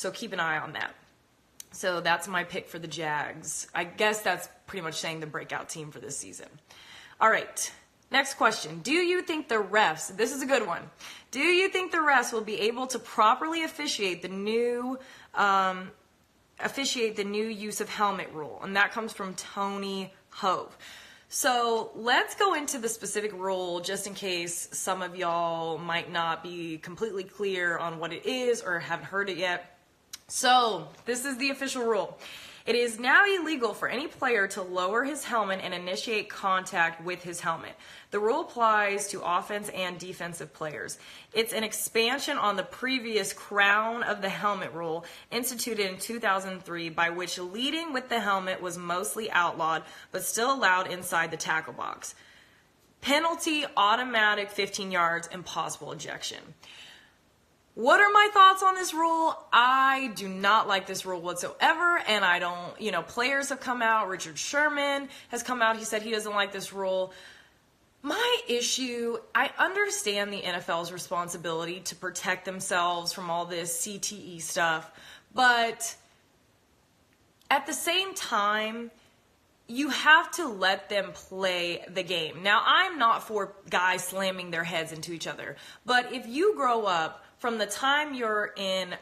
So keep an eye on that. So that's my pick for the Jags. I guess that's pretty much saying the breakout team for this season. All right. Next question. Do you think the refs, this is a good one. Do you think the refs will be able to properly officiate the new use of helmet rule? And that comes from Tony Hove. So let's go into the specific rule just in case some of y'all might not be completely clear on what it is or haven't heard it yet. So this is the official rule. It is now illegal for any player to lower his helmet and initiate contact with his helmet. The rule applies to offense and defensive players. It's an expansion on the previous crown of the helmet rule instituted in 2003, by which leading with the helmet was mostly outlawed but still allowed inside the tackle box. Penalty, automatic 15 yards, and possible ejection. What are my thoughts on this rule? I do not like this rule whatsoever, and I don't, players have come out. Richard Sherman has come out. He said he doesn't like this rule. My issue, I understand the NFL's responsibility to protect themselves from all this CTE stuff, but at the same time, you have to let them play the game. Now, I'm not for guys slamming their heads into each other, but if you grow up from the time you're in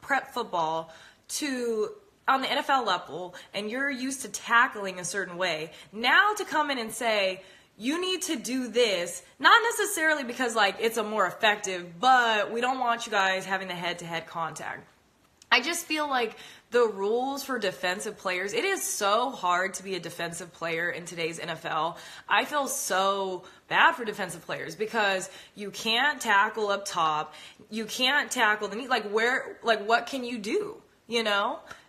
prep football to on the NFL level and you're used to tackling a certain way, now to come in and say, you need to do this, not necessarily because it's a more effective, but we don't want you guys having the head-to-head contact. I just feel like the rules for defensive players, it is so hard to be a defensive player in today's NFL. I feel so bad for defensive players because you can't tackle up top. You can't tackle the knee. What can you do?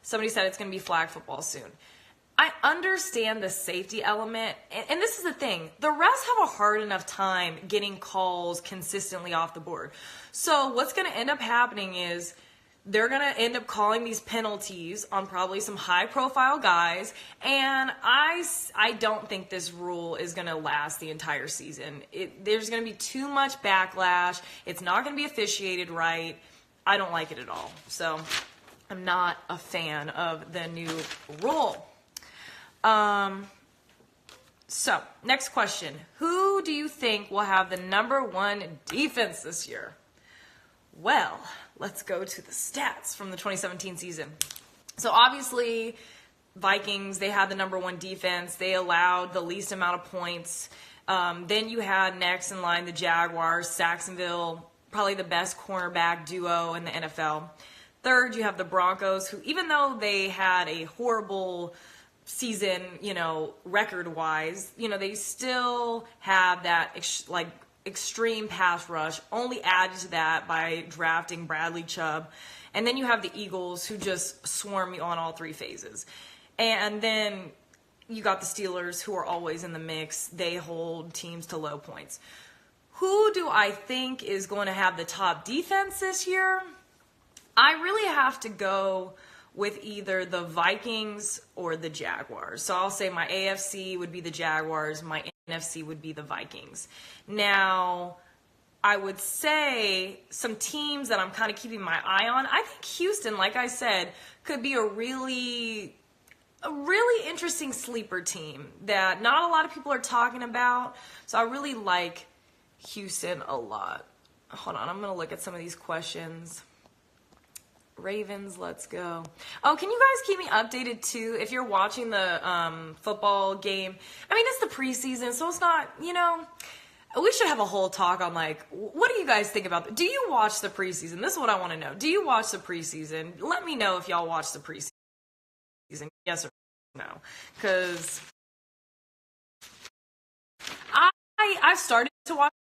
Somebody said it's going to be flag football soon. I understand the safety element, and this is the thing. The refs have a hard enough time getting calls consistently off the board. So what's going to end up happening is they're going to end up calling these penalties on probably some high-profile guys, and I don't think this rule is going to last the entire season. There's going to be too much backlash. It's not going to be officiated right. I don't like it at all. So I'm not a fan of the new rule. So next question. Who do you think will have the #1 defense this year? Well, let's go to the stats from the 2017 season. So obviously, Vikings, they had the #1 defense. They allowed the least amount of points. Then you had next in line the Jaguars, Saxonville, probably the best cornerback duo in the NFL. Third, you have the Broncos, who even though they had a horrible season, record-wise, they still have that extreme pass rush, only added to that by drafting Bradley Chubb. And then you have the Eagles, who just swarm you on all three phases. And then you got the Steelers, who are always in the mix. They hold teams to low points. Who do I think is going to have the top defense this year? I really have to go with either the Vikings or the Jaguars. So I'll say my AFC would be the Jaguars, my NFC would be the Vikings. Now, I would say some teams that I'm kind of keeping my eye on. I think Houston, like I said, could be a really interesting sleeper team that not a lot of people are talking about. So I really like Houston a lot. Hold on, I'm going to look at some of these questions. Ravens, let's go. Oh, can you guys keep me updated too if you're watching the football game? I mean, it's the preseason, so it's not, we should have a whole talk on what do you guys think about do you watch the preseason? This is what I want to know. Do you watch the preseason? Let me know if y'all watch the preseason. Yes or no. Because I've started to watch